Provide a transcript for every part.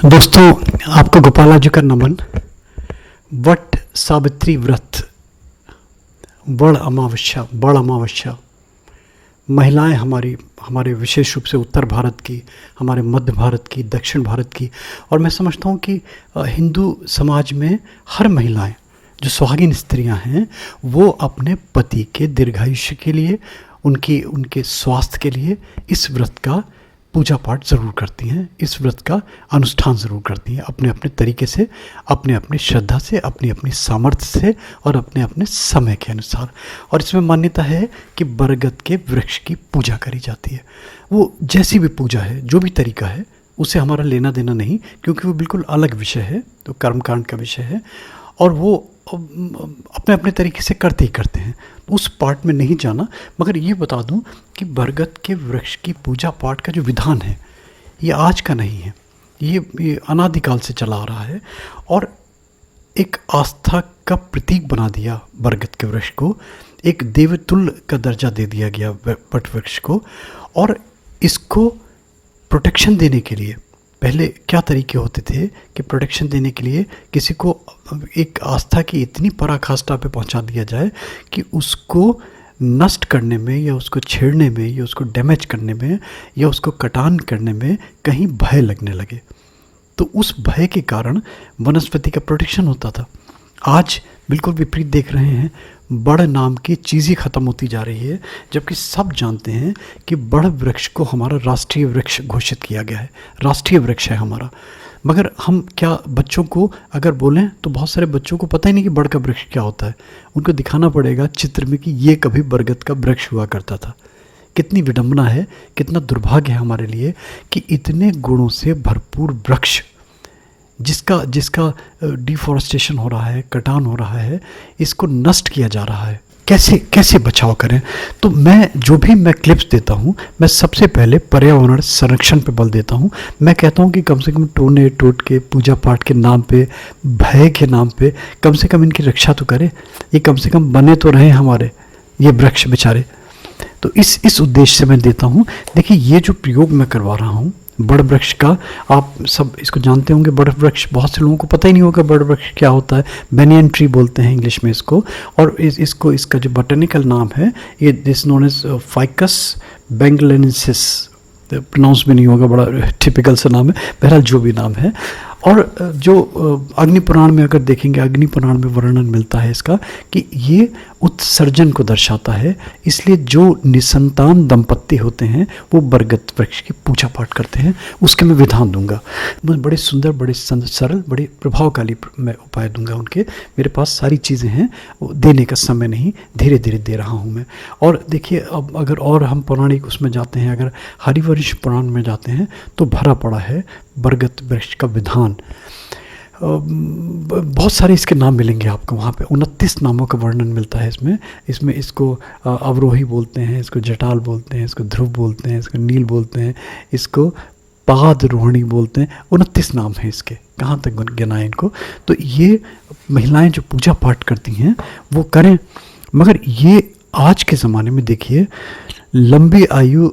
दोस्तों, आपको गोपाला जी का नमन। वट सावित्री व्रत, बड़ अमावस्या महिलाएं हमारे विशेष रूप से उत्तर भारत की, हमारे मध्य भारत की, दक्षिण भारत की, और मैं समझता हूँ कि हिंदू समाज में हर महिलाएं जो सुहागिन स्त्रियां हैं वो अपने पति के दीर्घायुष्य के लिए, उनके स्वास्थ्य के लिए इस व्रत का पूजा पाठ ज़रूर करती हैं, इस व्रत का अनुष्ठान ज़रूर करती हैं, अपने अपने तरीके से, अपने अपनी श्रद्धा से, अपनी अपनी सामर्थ्य से और अपने अपने समय के अनुसार। और इसमें मान्यता है कि बरगद के वृक्ष की पूजा करी जाती है। वो जैसी भी पूजा है, जो भी तरीका है, उससे हमारा लेना देना नहीं, क्योंकि वो बिल्कुल अलग विषय है, तो कर्मकांड का विषय है और वो अपने अपने तरीके से करते ही करते हैं, उस पार्ट में नहीं जाना। मगर ये बता दूं कि बरगद के वृक्ष की पूजा पाठ का जो विधान है ये आज का नहीं है, ये अनादिकाल से चला आ रहा है और एक आस्था का प्रतीक बना दिया बरगद के वृक्ष को, एक देवतुल्य का दर्जा दे दिया गया वट वृक्ष को। और इसको प्रोटेक्शन देने के लिए पहले क्या तरीके होते थे कि प्रोटेक्शन देने के लिए किसी को एक आस्था की इतनी पराकाष्ठा पे पहुंचा दिया जाए कि उसको नष्ट करने में या उसको छेड़ने में या उसको डैमेज करने में या उसको कटान करने में कहीं भय लगने लगे, तो उस भय के कारण वनस्पति का प्रोटेक्शन होता था। आज बिल्कुल विपरीत देख रहे हैं, बड़ नाम की चीज़ ही ख़त्म होती जा रही है, जबकि सब जानते हैं कि बड़ वृक्ष को हमारा राष्ट्रीय वृक्ष घोषित किया गया है, राष्ट्रीय वृक्ष है हमारा। मगर हम क्या बच्चों को अगर बोलें तो बहुत सारे बच्चों को पता ही नहीं कि बड़ का वृक्ष क्या होता है। उनको दिखाना पड़ेगा चित्र में कि ये कभी बरगद का वृक्ष हुआ करता था। कितनी विडंबना है, कितना दुर्भाग्य है हमारे लिए कि इतने गुणों से भरपूर वृक्ष जिसका डिफॉरेस्टेशन हो रहा है, कटान हो रहा है, इसको नष्ट किया जा रहा है। कैसे बचाव करें? तो मैं क्लिप्स देता हूँ, मैं सबसे पहले पर्यावरण संरक्षण पे बल देता हूँ। मैं कहता हूँ कि कम से कम टोने टोट के पूजा पाठ के नाम पे, भय के नाम पे कम से कम इनकी रक्षा तो करें। ये कम से कम बने तो रहे हमारे ये वृक्ष बेचारे। तो इस उद्देश्य से मैं देता हूँ। देखिए, ये जो प्रयोग मैं करवा रहा हूँ बड़ वृक्ष का, आप सब इसको जानते होंगे। बड़ वृक्ष बहुत से लोगों को पता ही नहीं होगा बड़ वृक्ष क्या होता है। बेनियन ट्री बोलते हैं इंग्लिश में इसको, और इसका जो बॉटेनिकल नाम है ये this known as ficus benghalensis. Pronounce भी नहीं होगा, बड़ा टिपिकल सा नाम है, बहरहाल जो भी नाम है। और जो अग्नि पुराण में अगर देखेंगे, अग्नि पुराण में वर्णन मिलता है इसका कि ये उत्सर्जन को दर्शाता है, इसलिए जो निसंतान दंपत्ति होते हैं वो बरगद वृक्ष की पूजा पाठ करते हैं। उसके मैं विधान दूंगा, मैं बड़े सुंदर, बड़े सरल, बड़े प्रभावशाली मैं उपाय दूंगा उनके। मेरे पास सारी चीज़ें हैं, देने का समय नहीं, धीरे धीरे दे रहा हूँ मैं। और देखिए, अब अगर और हम पौराणिक उसमें जाते हैं, अगर हरिवंश पुराण में जाते हैं तो भरा पड़ा है बरगद वृक्ष का विधान। बहुत सारे इसके नाम मिलेंगे आपको वहाँ पे, 29 नामों का वर्णन मिलता है इसमें इसको अवरोही बोलते हैं, इसको जटाल बोलते हैं, इसको ध्रुव बोलते हैं, इसको नील बोलते हैं, इसको पाद रोहिणी बोलते हैं। 29 नाम हैं इसके, कहाँ तक गिनाएं इनको। तो ये महिलाएं जो पूजा पाठ करती हैं वो करें। मगर ये आज के ज़माने में देखिए, लंबी आयु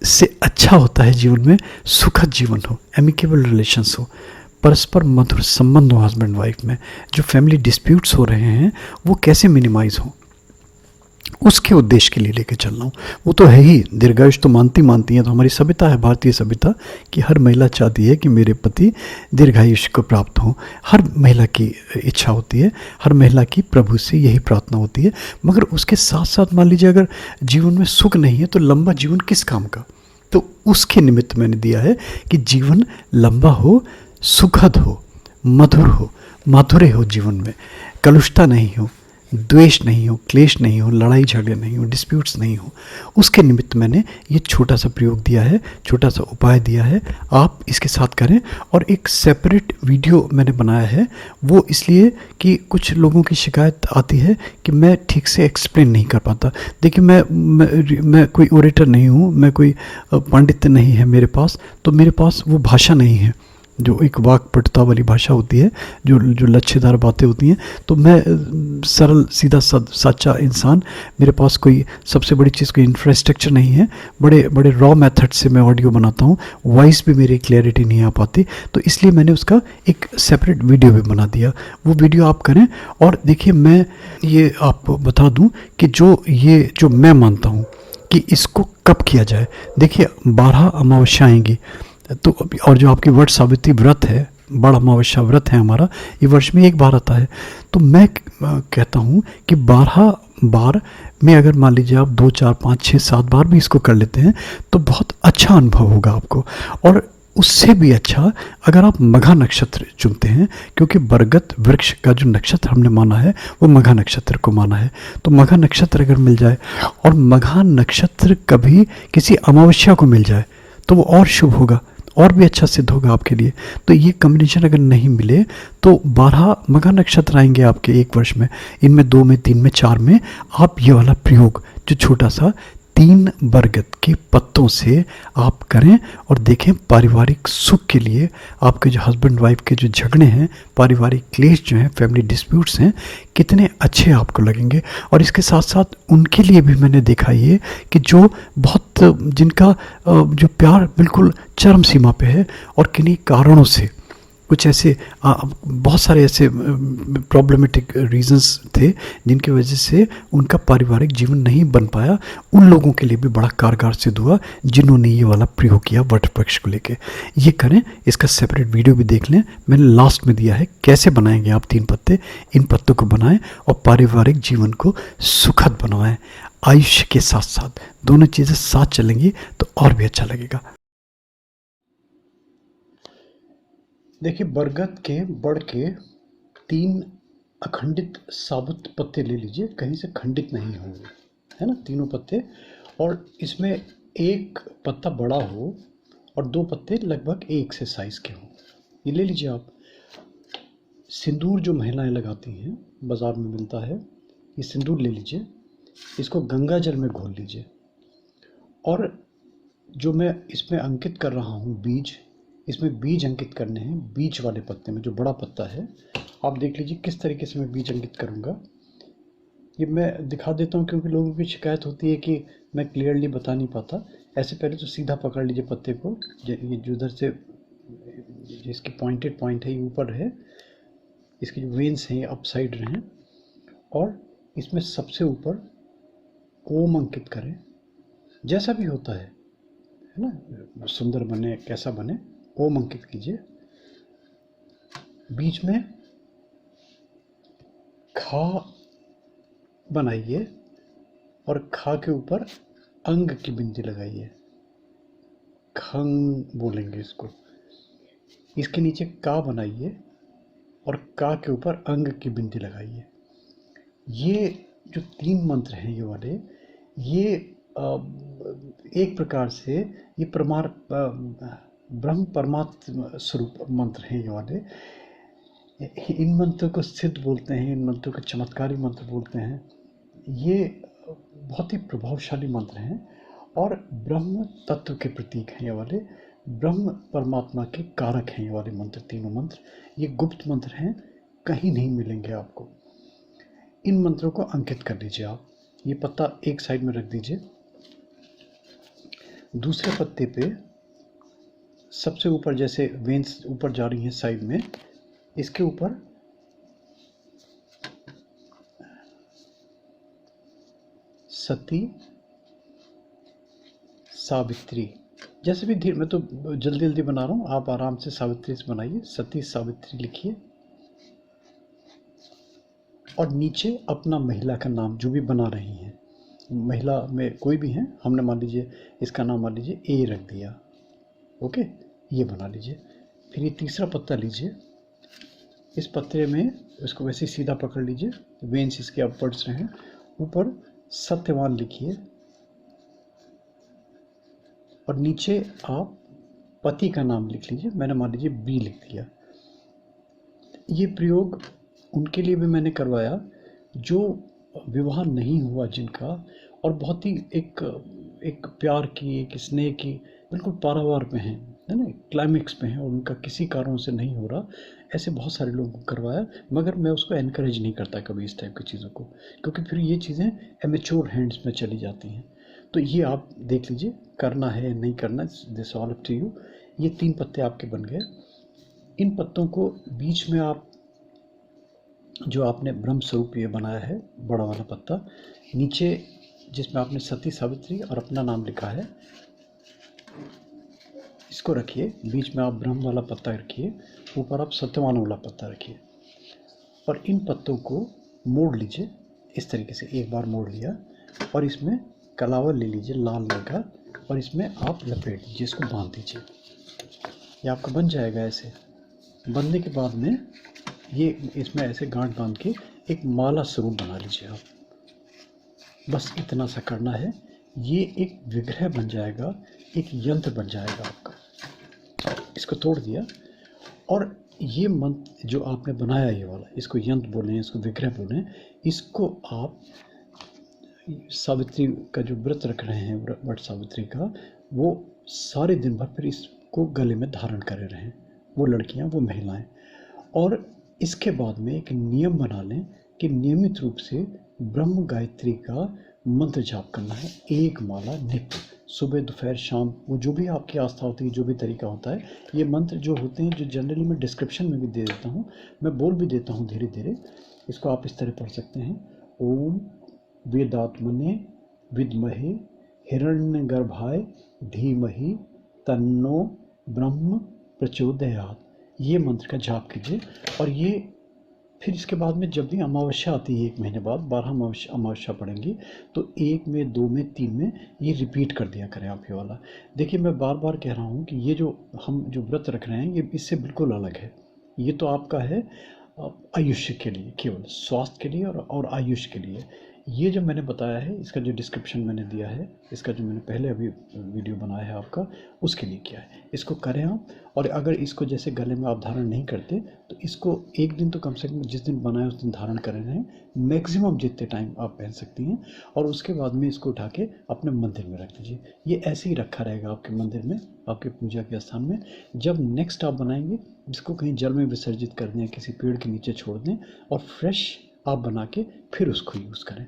से अच्छा होता है जीवन में सुखद जीवन हो, एमिकेबल रिलेशंस हो, परस्पर मधुर संबंध हो हस्बैंड वाइफ में। जो फैमिली डिस्प्यूट्स हो रहे हैं वो कैसे मिनिमाइज हो, उसके उद्देश्य के लिए लेके चल रहा हूँ। वो तो है ही, दीर्घायुष तो मानती हैं, तो हमारी सभ्यता है, भारतीय सभ्यता, कि हर महिला चाहती है कि मेरे पति दीर्घायुष को प्राप्त हो। हर महिला की इच्छा होती है, हर महिला की प्रभु से यही प्रार्थना होती है। मगर उसके साथ साथ मान लीजिए अगर जीवन में सुख नहीं है तो लंबा जीवन किस काम का? तो उसके निमित्त मैंने दिया है कि जीवन लंबा हो, सुखद हो, मधुर हो, माधुर्य हो, जीवन में कलुषता नहीं हो, द्वेष नहीं हो, क्लेश नहीं हो, लड़ाई झगड़े नहीं हो, डिस्प्यूट्स नहीं हो। उसके निमित्त मैंने ये छोटा सा प्रयोग दिया है, छोटा सा उपाय दिया है, आप इसके साथ करें। और एक सेपरेट वीडियो मैंने बनाया है, वो इसलिए कि कुछ लोगों की शिकायत आती है कि मैं ठीक से एक्सप्लेन नहीं कर पाता। देखिए, मैं कोई ओरेटर नहीं हूँ, मैं कोई पंडित नहीं है मेरे पास, तो मेरे पास वो भाषा नहीं है, जो एक वाक्पटुता वाली भाषा होती है, जो लच्छेदार बातें होती हैं। तो मैं सरल सीधा सच्चा इंसान, मेरे पास कोई सबसे बड़ी चीज़ कोई इंफ्रास्ट्रक्चर नहीं है, बड़े बड़े रॉ मेथड से मैं ऑडियो बनाता हूँ, वॉइस भी मेरी क्लैरिटी नहीं आ पाती, तो इसलिए मैंने उसका एक सेपरेट वीडियो भी बना दिया। वो वीडियो आप करें और देखिए, मैं ये आपको बता दूं कि जो मैं मानता हूँ कि इसको कब किया जाए। देखिए 12 अमावस्या आएंगी, तो और जो आपकी वट सावित्री व्रत है, बड़ा अमावस्या व्रत है हमारा, ये वर्ष में एक बार आता है। तो मैं कहता हूँ कि 12 बार में अगर मान लीजिए आप 2, 4, 5, 6, 7 बार भी इसको कर लेते हैं तो बहुत अच्छा अनुभव होगा आपको। और उससे भी अच्छा अगर आप मघा नक्षत्र चुनते हैं, क्योंकि बरगद वृक्ष का जो नक्षत्र हमने माना है वो मघा नक्षत्र को माना है। तो मघा नक्षत्र अगर मिल जाए और मघा नक्षत्र कभी किसी अमावस्या को मिल जाए तो वो और शुभ होगा, और भी अच्छा सिद्ध होगा आपके लिए। तो ये कॉम्बिनेशन अगर नहीं मिले तो 12 मघा नक्षत्र आएंगे आपके एक वर्ष में, इनमें 2 में, 3 में, 4 में आप ये वाला प्रयोग जो छोटा सा 3 बरगद के पत्तों से आप करें और देखें पारिवारिक सुख के लिए आपके जो हस्बैंड वाइफ के जो झगड़े हैं, पारिवारिक क्लेश जो हैं, फैमिली डिस्प्यूट्स हैं, कितने अच्छे आपको लगेंगे। और इसके साथ साथ उनके लिए भी मैंने देखा ये कि जो बहुत जिनका जो प्यार बिल्कुल चरम सीमा पे है और किन्हीं कारणों से कुछ ऐसे बहुत सारे ऐसे प्रॉब्लमेटिक रीजंस थे जिनकी वजह से उनका पारिवारिक जीवन नहीं बन पाया, उन लोगों के लिए भी बड़ा कारगर सिद्ध हुआ जिन्होंने ये वाला प्रयोग किया वट वृक्ष को लेके। ये करें, इसका सेपरेट वीडियो भी देख लें, मैंने लास्ट में दिया है कैसे बनाएंगे आप 3 पत्ते। इन पत्तों को बनाएं और पारिवारिक जीवन को सुखद बनवाएं। आयुष्य के साथ साथ दोनों चीज़ें साथ चलेंगी तो और भी अच्छा लगेगा। देखिए, बरगद के बड़ के 3 अखंडित साबुत पत्ते ले लीजिए, कहीं से खंडित नहीं होंगे, है ना, तीनों पत्ते। और इसमें एक पत्ता बड़ा हो और 2 पत्ते लगभग एक से साइज़ के हों, ये ले लीजिए आप। सिंदूर जो महिलाएं लगाती हैं, बाज़ार में मिलता है, ये सिंदूर ले लीजिए, इसको गंगा जल में घोल लीजिए। और जो मैं इसमें अंकित कर रहा हूँ बीज, इसमें बीज अंकित करने हैं। बीज वाले पत्ते में जो बड़ा पत्ता है, आप देख लीजिए किस तरीके से मैं बीज अंकित करूँगा। ये मैं दिखा देता हूँ क्योंकि लोगों की शिकायत होती है कि मैं क्लियरली बता नहीं पाता। ऐसे पहले तो सीधा पकड़ लीजिए पत्ते को, ये जो उधर से जिसकी पॉइंटेड पॉइंट है ये ऊपर है, इसकी जो वेन्स हैं ये अप साइड रहें, और इसमें सबसे ऊपर ओम अंकित करें। जैसा भी होता है ना, सुंदर बने कैसा बने, ओम अंकित कीजिए। बीच में खा बनाइए और खा के ऊपर अंग की बिंदी लगाइए, खंग बोलेंगे इसको। इसके नीचे का बनाइए और का के ऊपर अंग की बिंदी लगाइए। ये जो 3 मंत्र हैं ये वाले, ये एक प्रकार से ये ब्रह्म परमात्मा स्वरूप मंत्र हैं ये वाले। इन मंत्रों को सिद्ध बोलते हैं, इन मंत्रों को चमत्कारी मंत्र बोलते हैं। ये बहुत ही प्रभावशाली मंत्र हैं और ब्रह्म तत्व के प्रतीक हैं ये वाले, ब्रह्म परमात्मा के कारक हैं ये वाले मंत्र, तीनों मंत्र। ये गुप्त मंत्र हैं, कहीं नहीं मिलेंगे आपको। इन मंत्रों को अंकित कर लीजिए आप। ये पत्ता एक साइड में रख दीजिए। दूसरे पत्ते पे सबसे ऊपर, जैसे वेन्स ऊपर जा रही हैं साइड में, इसके ऊपर सती सावित्री, जैसे भी धीरे, मैं तो जल्दी जल्दी बना रहा हूँ, आप आराम से सावित्री से बनाइए। सती सावित्री लिखिए और नीचे अपना महिला का नाम जो भी बना रही हैं, महिला में कोई भी हैं, हमने मान लीजिए इसका नाम मान लीजिए ए रख दिया, ओके, ये बना लीजिए। फिर ये तीसरा पत्ता लीजिए, इस पत्ते में इसको वैसे ही सीधा पकड़ लीजिए, वेन्स इसके अपवर्ड्स रहें। ऊपर सत्यवान लिखिए और नीचे आप पति का नाम लिख लीजिए, मैंने मान लीजिए बी लिख दिया। ये प्रयोग उनके लिए भी मैंने करवाया जो विवाह नहीं हुआ जिनका, और बहुत ही एक प्यार की, एक स्नेह की बिल्कुल पारावार में हैं, है ना, क्लाइमेक्स में है और उनका किसी कारणों से नहीं हो रहा, ऐसे बहुत सारे लोगों को करवाया। मगर मैं उसको एनकरेज नहीं करता कभी इस टाइप की चीज़ों को, क्योंकि फिर ये चीज़ें एमेच्योर हैंड्स में चली जाती हैं। तो ये आप देख लीजिए, करना है नहीं करना, this all up to you. ये 3 पत्ते आपके बन गए। इन पत्तों को बीच में आप, जो आपने ब्रह्म स्वरूप ये बनाया है बड़ा वाला पत्ता, नीचे जिसमें आपने सती सावित्री और अपना नाम लिखा है, इसको रखिए। बीच में आप ब्रह्म वाला पत्ता रखिए, ऊपर आप सत्यवान वाला पत्ता रखिए, और इन पत्तों को मोड़ लीजिए इस तरीके से। एक बार मोड़ लिया और इसमें कलावा ले लीजिए लाल रंग का, और इसमें आप लपेट दीजिए, इसको बांध दीजिए। ये आपका बन जाएगा। ऐसे बनने के बाद में ये इसमें ऐसे गांठ बांध के एक माला स्वरूप बना लीजिए आप। बस इतना सा करना है। ये एक विग्रह बन जाएगा, एक यंत्र बन जाएगा आपका। इसको तोड़ दिया, और ये मंत्र जो आपने बनाया ये वाला, इसको यंत्र बोलें, इसको विग्रह बोलें, इसको आप सावित्री का जो व्रत रख रहे हैं, वट सावित्री का, वो सारे दिन भर फिर इसको गले में धारण करे रहें, वो लड़कियां, वो महिलाएं। और इसके बाद में एक नियम बना लें कि नियमित रूप से ब्रह्म गायत्री का मंत्र जाप करना है, एक माला नित्य, सुबह दोपहर शाम, वो जो भी आपकी आस्था होती है, जो भी तरीका होता है। ये मंत्र जो होते हैं, जो जनरली मैं डिस्क्रिप्शन में भी दे देता हूँ, मैं बोल भी देता हूँ धीरे धीरे। इसको आप इस तरह पढ़ सकते हैं। ओम वेदात्मने विद्महे हिरण्यगर्भाय धीमहि तन्नो ब्रह्म प्रचोदयात्। ये मंत्र का जाप कीजिए। और ये फिर इसके बाद में जब भी अमावस्या आती है, 1 महीने बाद 12 अमावस्या पड़ेंगी, तो 1 में, 2 में, 3 में ये रिपीट कर दिया करें आप ये वाला। देखिए, मैं बार बार कह रहा हूँ कि ये जो हम जो व्रत रख रहे हैं, ये इससे बिल्कुल अलग है। ये तो आपका है आयुष्य के लिए, केवल स्वास्थ्य के लिए और आयुष के लिए। ये जो मैंने बताया है, इसका जो डिस्क्रिप्शन मैंने दिया है, इसका जो मैंने पहले अभी वीडियो बनाया है आपका, उसके लिए किया है। इसको करें आप। और अगर इसको जैसे गले में आप धारण नहीं करते, तो इसको एक दिन तो कम से कम, जिस दिन बनाए उस दिन धारण करें रहें, मैक्सिमम जितने टाइम आप पहन सकती हैं। और उसके बाद में इसको उठा के अपने मंदिर में रख दीजिए। ये ऐसे ही रखा रहेगा आपके मंदिर में, आपके पूजा के स्थान में। जब नेक्स्ट आप बनाएंगे, इसको कहीं जल में विसर्जित कर दें, किसी पेड़ के नीचे छोड़ दें, और फ्रेश आप बना के फिर उसको यूज़ करें।